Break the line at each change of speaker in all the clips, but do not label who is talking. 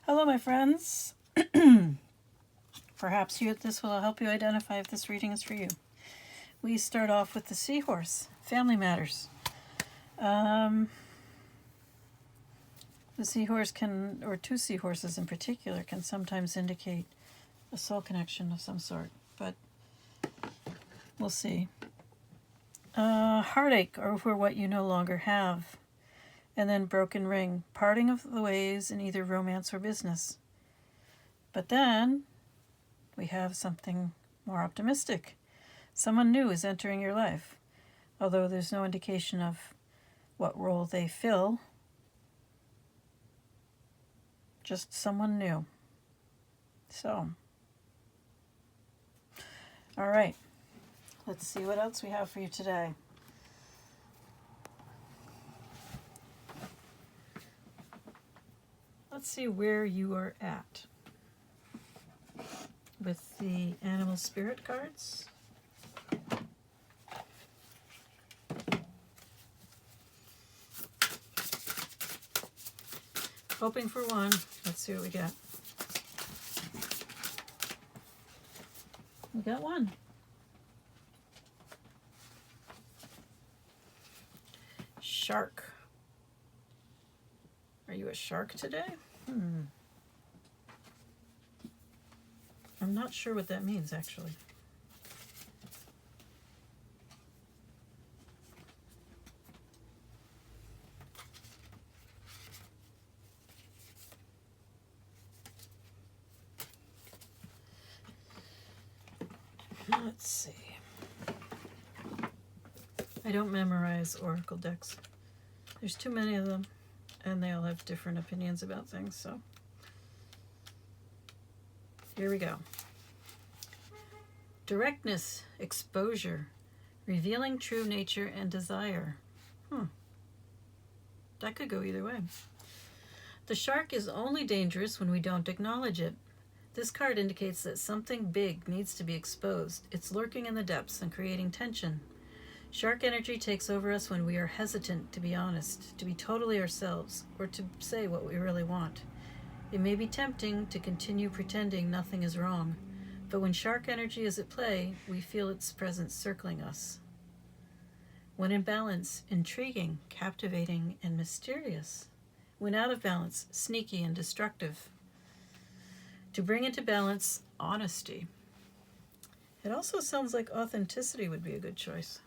Hello, my friends. Perhaps this will help you identify if this reading is for you. We start off with the seahorse, family matters. The seahorse can, or two seahorses in particular, can sometimes indicate a soul connection of some sort, but we'll see. Heartache over what you no longer have. And then broken ring, parting of the ways in either romance or business. But then we have something more optimistic. Someone new is entering your life, although there's no indication of what role they fill. Just someone new. So, all right, let's see what else we have for you today. Let's see where you are at with the animal spirit cards. Hoping for one. Let's see what we get. We got one. Shark. Are you a shark today? I'm not sure what that means, actually. Let's see. I don't memorize oracle decks. There's too many of them, and they all have different opinions about things, so here we go. Directness, exposure, revealing true nature and desire. That could go either way. The shark is only dangerous when we don't acknowledge it. This card indicates that something big needs to be exposed. It's lurking in the depths and creating tension. Shark energy takes over us when we are hesitant to be honest, to be totally ourselves, or to say what we really want. It may be tempting to continue pretending nothing is wrong, but when shark energy is at play, we feel its presence circling us. When in balance, intriguing, captivating, and mysterious. When out of balance, sneaky and destructive. To bring into balance, honesty. It also sounds like authenticity would be a good choice.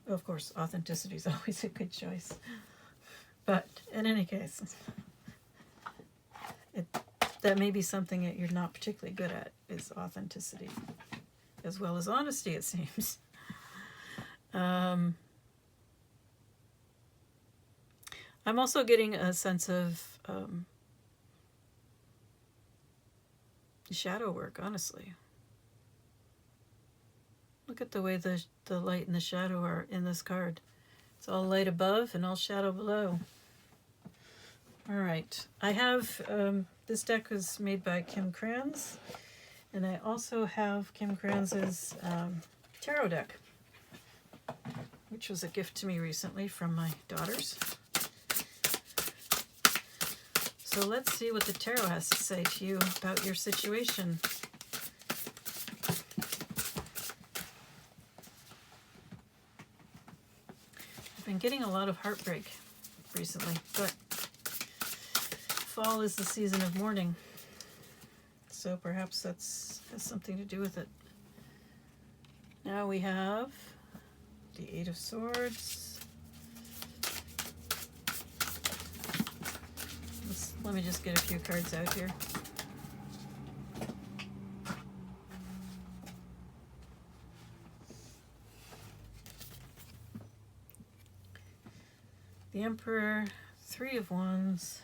Of course, authenticity is always a good choice. But in any case, that may be something that you're not particularly good at, is authenticity, as well as honesty, it seems. I'm also getting a sense of shadow work, honestly. Look at the way the light and the shadow are in this card. It's all light above and all shadow below. All right. I have, this deck was made by Kim Kranz, and I also have Kim Kranz's tarot deck, which was a gift to me recently from my daughters. So let's see what the tarot has to say to you about your situation. I've been getting a lot of heartbreak recently, but fall is the season of mourning, so perhaps that's has something to do with it. Now we have the Eight of Swords. Let me just get a few cards out here. The Emperor, Three of Wands.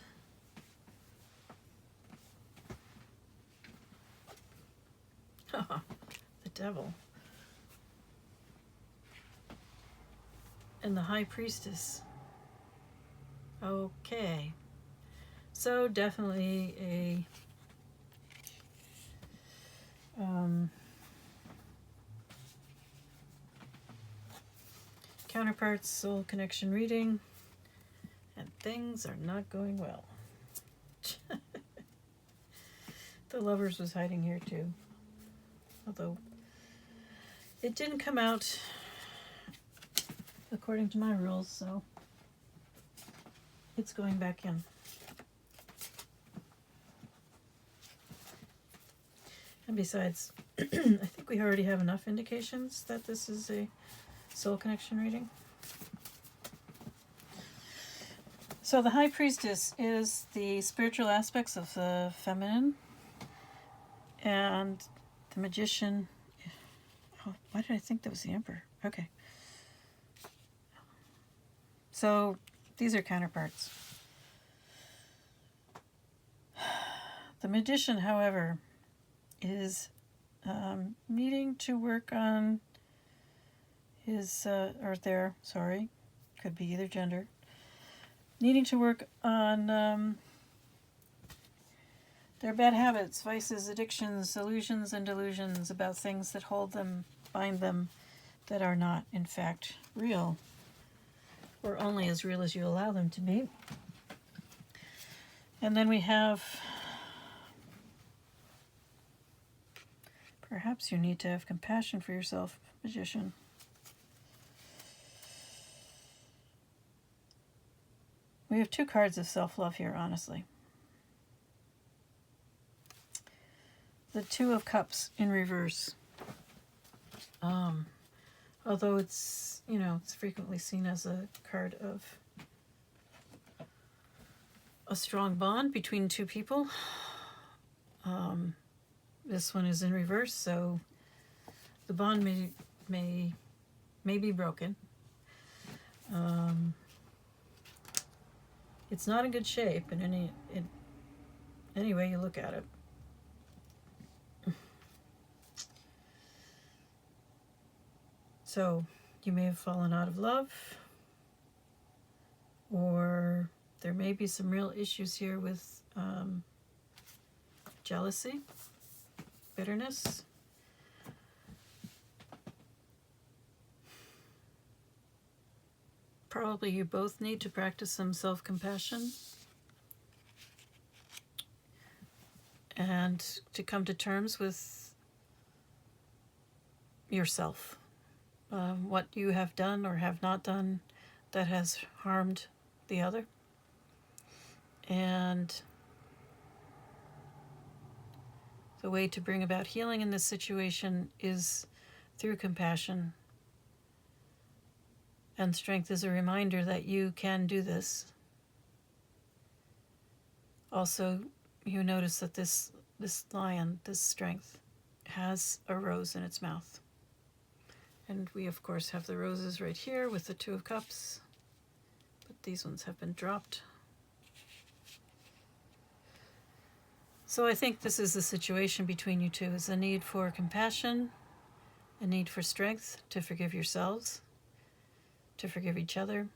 The Devil. And the High Priestess. Okay. So definitely a counterparts soul connection reading, and things are not going well. The Lovers was hiding here too. Although it didn't come out according to my rules, so it's going back in. And besides, I think we already have enough indications that this is a soul connection reading. So the High Priestess is the spiritual aspects of the feminine, and the Magician. Oh, why did I think that was the Emperor? Okay. So these are counterparts. The Magician, however, is needing to work on his, could be either gender, needing to work on their bad habits, vices, addictions, illusions, and delusions about things that hold them, bind them, that are not, in fact, real, or only as real as you allow them to be. And then we have, perhaps you need to have compassion for yourself, Magician. We have two cards of self-love here, honestly. The Two of Cups in reverse. Although it's, it's frequently seen as a card of a strong bond between two people. This one is in reverse, so the bond may be broken. It's not in good shape in any way you look at it. So you may have fallen out of love, or there may be some real issues here with jealousy, bitterness. Probably you both need to practice some self-compassion and to come to terms with yourself. What you have done or have not done that has harmed the other. And the way to bring about healing in this situation is through compassion. And strength is a reminder that you can do this. Also, you notice that this lion, this strength, has a rose in its mouth. And we, of course, have the roses right here with the Two of Cups. But these ones have been dropped. So I think this is the situation between you two, is a need for compassion, a need for strength to forgive yourselves, to forgive each other.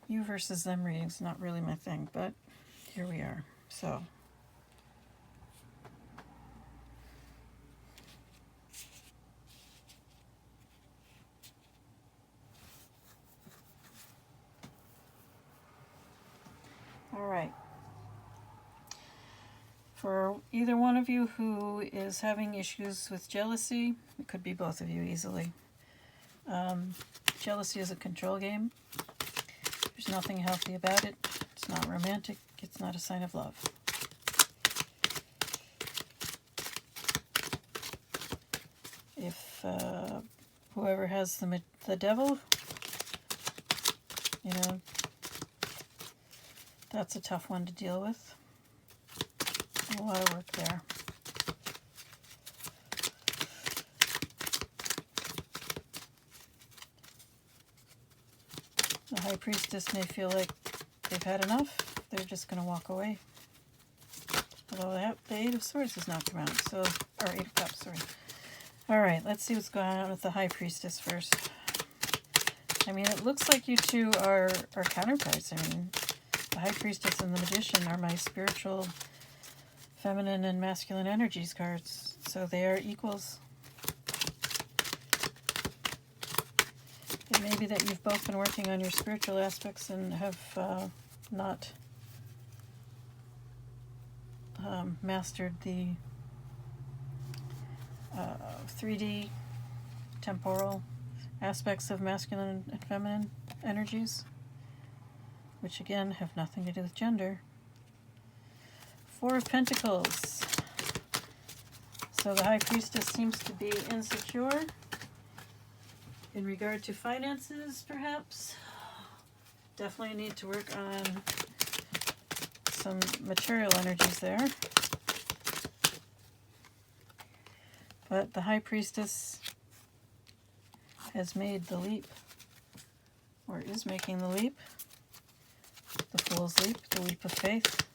You versus them reading's not really my thing, but here we are. So, all right. For either one of you who is having issues with jealousy, it could be both of you easily. Jealousy is a control game. There's nothing healthy about it. It's not romantic. It's not a sign of love. If whoever has the devil, that's a tough one to deal with. A lot of work there. The High Priestess may feel like they've had enough. They're just going to walk away. Although the Eight of Swords has not come out. Or Eight of Cups, sorry. Alright, let's see what's going on with the High Priestess first. I mean, it looks like you two are counterparts. I mean, the High Priestess and the Magician are my spiritual feminine and masculine energies cards. So they are equals. It may be that you've both been working on your spiritual aspects and have not mastered the 3D temporal aspects of masculine and feminine energies, which again have nothing to do with gender. Four of Pentacles. So the High Priestess seems to be insecure in regard to finances, perhaps. Definitely need to work on some material energies there. But the High Priestess has made the leap, or is making the leap, the Fool's Leap, the leap of faith.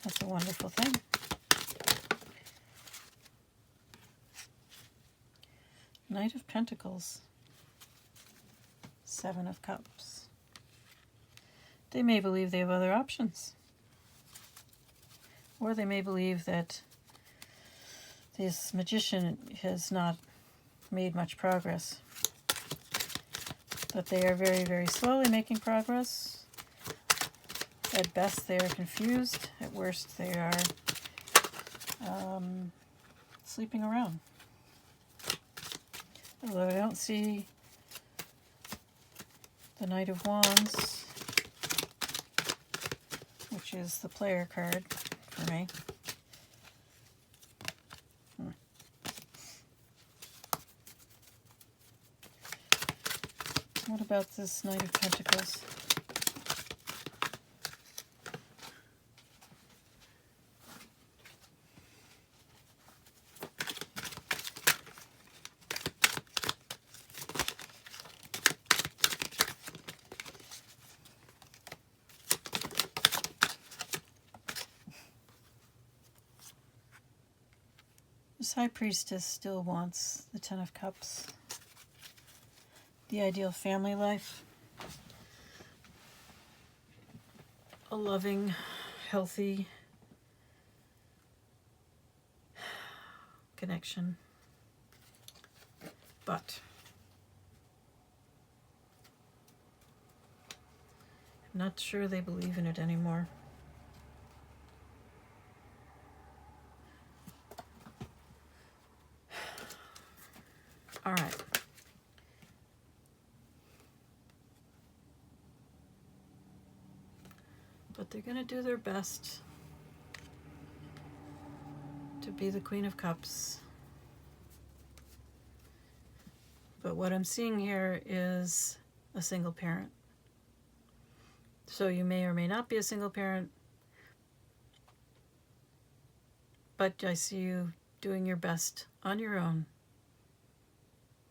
That's a wonderful thing. Knight of Pentacles, Seven of Cups. They may believe they have other options. Or they may believe that this magician has not made much progress. That they are very, very slowly making progress. At best, they are confused. At worst, they are sleeping around. Although I don't see the Knight of Wands, which is the player card for me. What about this Knight of Pentacles? This High Priestess still wants the Ten of Cups. The ideal family life. A loving, healthy connection. But I'm not sure they believe in it anymore. All right. But they're going to do their best to be the Queen of Cups. But what I'm seeing here is a single parent. So you may or may not be a single parent, but I see you doing your best on your own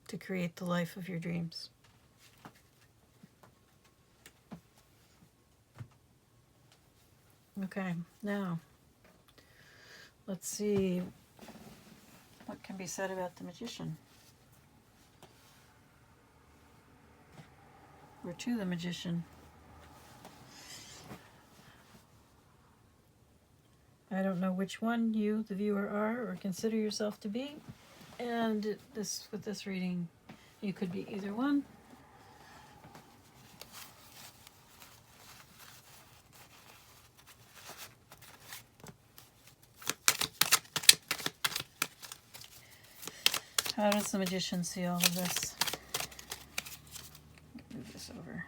to create the life of your dreams. Okay, now let's see what can be said about the Magician. Or to the Magician. I don't know which one you, the viewer, are or consider yourself to be. And with this reading, you could be either one. How does the Magician see all of this? Move this over.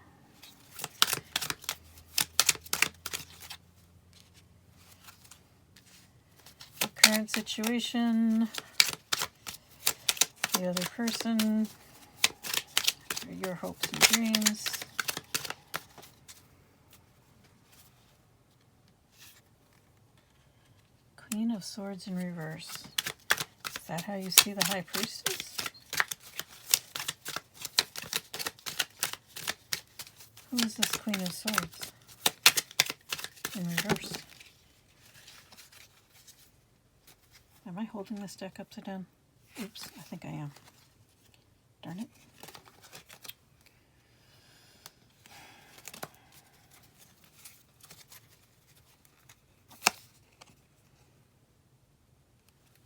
The current situation, the other person, your hopes and dreams. Queen of Swords in reverse. Is that how you see the High Priestess? Who is this Queen of Swords in reverse? Am I holding this deck upside down? Oops, I think I am. Darn it.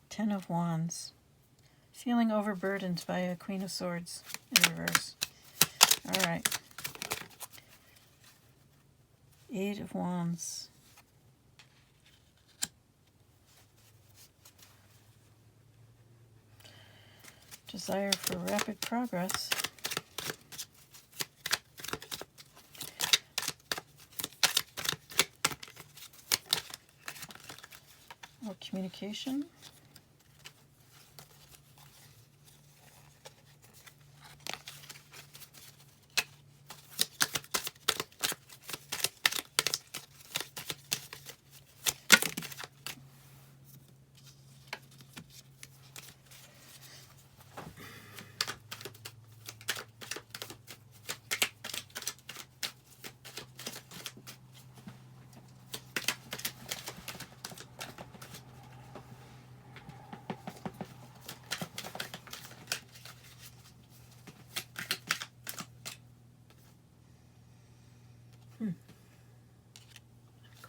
Ten of Wands. Feeling overburdened by a Queen of Swords in reverse. All right. 8 of Wands. Desire for rapid progress. Or communication.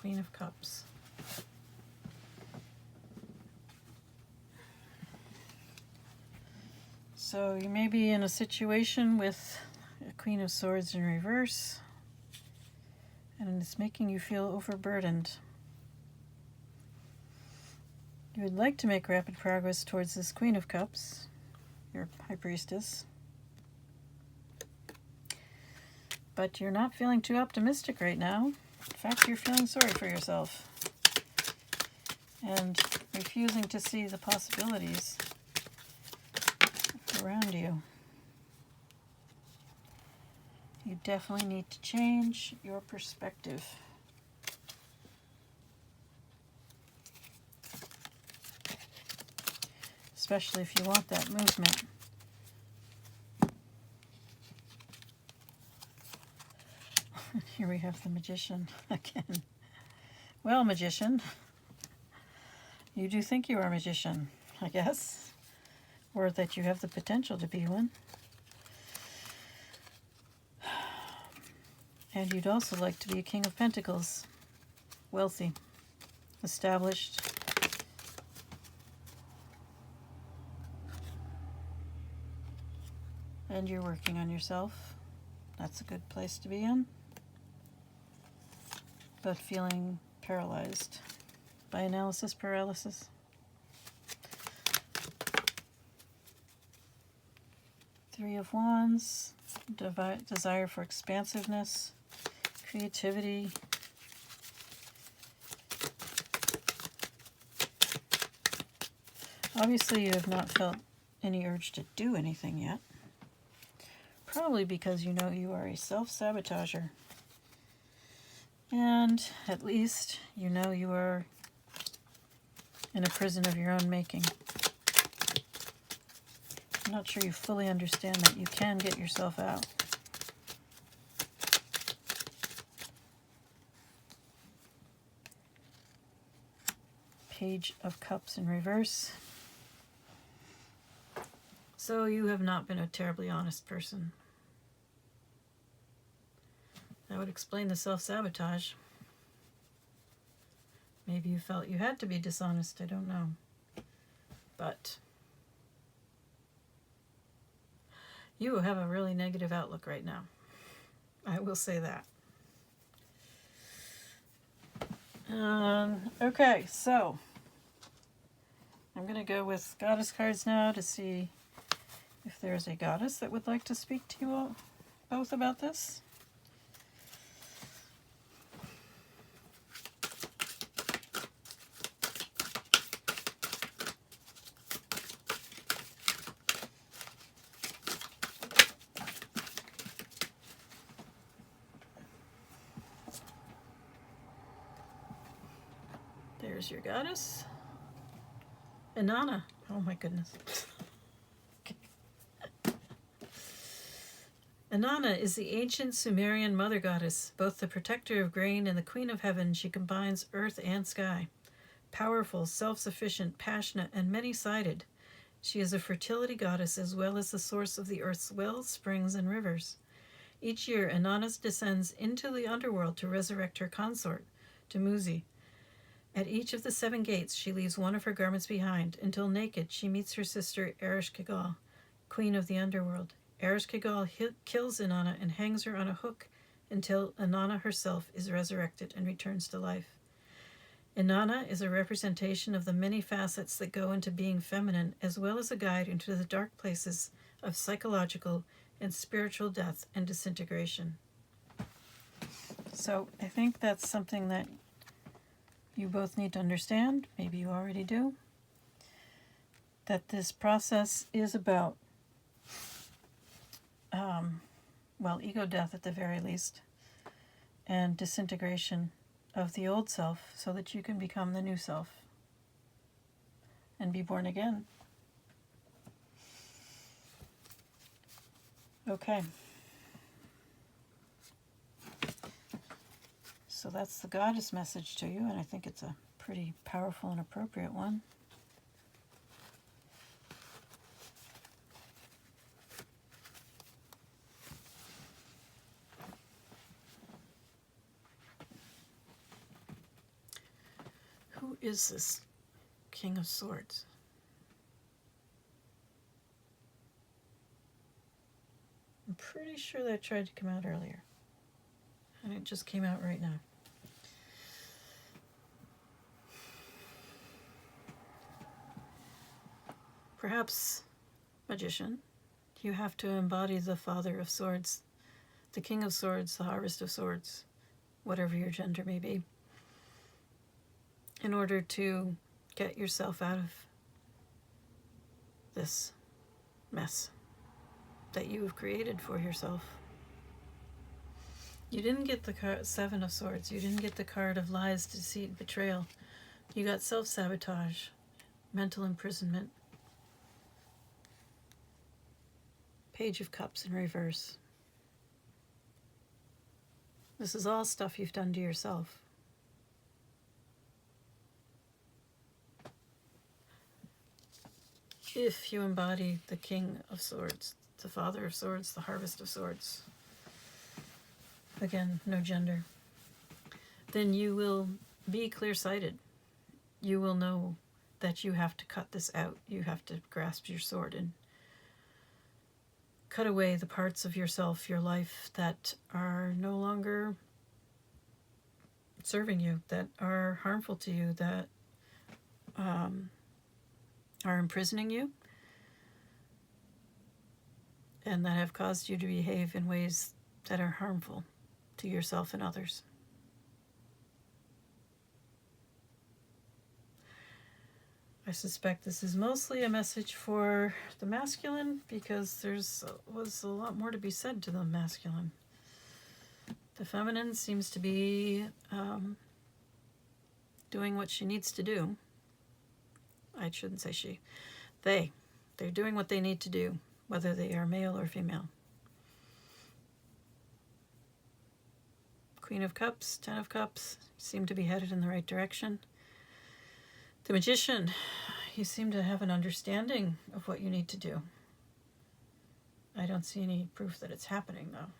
Queen of Cups. So you may be in a situation with a Queen of Swords in reverse, and it's making you feel overburdened. You would like to make rapid progress towards this Queen of Cups, your High Priestess, but you're not feeling too optimistic right now. In fact, you're feeling sorry for yourself and refusing to see the possibilities around you. You definitely need to change your perspective. Especially if you want that movement. Here we have the Magician again. Well, Magician, you do think you are a magician, I guess, or that you have the potential to be one. And you'd also like to be a King of Pentacles, wealthy, established. And you're working on yourself. That's a good place to be in. But feeling paralyzed by analysis paralysis. Three of Wands, desire for expansiveness, creativity. Obviously, you have not felt any urge to do anything yet. Probably because you know you are a self-sabotager. And at least you know you are in a prison of your own making. I'm not sure you fully understand that you can get yourself out. Page of Cups in reverse. So you have not been a terribly honest person. That would explain the self-sabotage. Maybe you felt you had to be dishonest, I don't know. But you have a really negative outlook right now. I will say that. Okay, so I'm going to go with goddess cards now to see if there's a goddess that would like to speak to you all, both about this. There's your goddess. Inanna. Oh my goodness. Okay. Inanna is the ancient Sumerian mother goddess, both the protector of grain and the queen of heaven. She combines earth and sky. Powerful, self-sufficient, passionate, and many-sided. She is a fertility goddess as well as the source of the earth's wells, springs, and rivers. Each year, Inanna descends into the underworld to resurrect her consort, Dumuzi. At each of the 7 gates she leaves one of her garments behind, until naked she meets her sister Ereshkigal, queen of the underworld. Ereshkigal kills Inanna and hangs her on a hook until Inanna herself is resurrected and returns to life. Inanna is a representation of the many facets that go into being feminine, as well as a guide into the dark places of psychological and spiritual death and disintegration. So I think that's something that you both need to understand, maybe you already do, that this process is about, ego death at the very least, and disintegration of the old self so that you can become the new self and be born again. Okay. So that's the goddess message to you, and I think it's a pretty powerful and appropriate one. Who is this King of Swords? I'm pretty sure that tried to come out earlier, and it just came out right now. Perhaps, magician, you have to embody the Father of Swords, the King of Swords, the Harvest of Swords, whatever your gender may be, in order to get yourself out of this mess that you have created for yourself. You didn't get the 7 of Swords. You didn't get the card of lies, deceit, betrayal. You got self-sabotage, mental imprisonment, Page of Cups in reverse. This is all stuff you've done to yourself. If you embody the King of Swords, the Father of Swords, the Harvest of Swords, again, no gender, then you will be clear-sighted. You will know that you have to cut this out. You have to grasp your sword and cut away the parts of yourself, your life, that are no longer serving you, that are harmful to you, that are imprisoning you, and that have caused you to behave in ways that are harmful to yourself and others. I suspect this is mostly a message for the masculine, because was a lot more to be said to the masculine. The feminine seems to be doing what she needs to do. I shouldn't say she. They're doing what they need to do, whether they are male or female. Queen of Cups, 10 of Cups, seem to be headed in the right direction. The Magician, you seem to have an understanding of what you need to do. I don't see any proof that it's happening, though.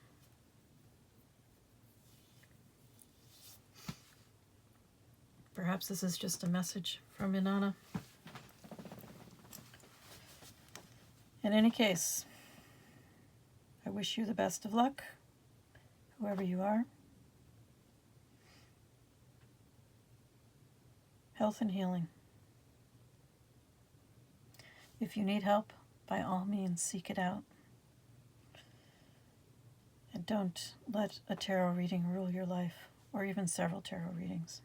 Perhaps this is just a message from Inanna. In any case, I wish you the best of luck, whoever you are. Health and healing. If you need help, by all means, seek it out. And don't let a tarot reading rule your life, or even several tarot readings.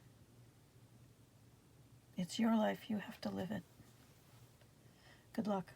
It's your life, you have to live it. Good luck.